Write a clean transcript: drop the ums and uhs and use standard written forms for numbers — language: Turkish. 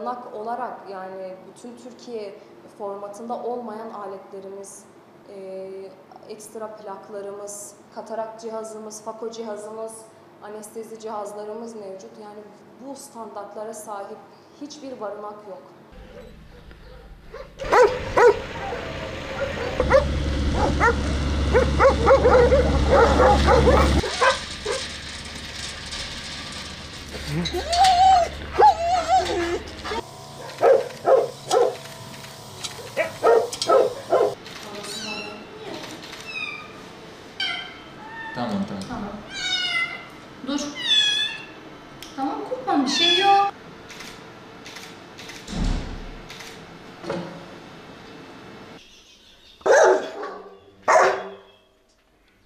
barınak olarak yani bütün Türkiye formatında olmayan aletlerimiz, ekstra plaklarımız, katarak cihazımız, fako cihazımız, anestezi cihazlarımız mevcut. Yani bu standartlara sahip hiçbir barınak yok. Tamam. Tamam. Dur. Tamam Kurban, bir şey yok.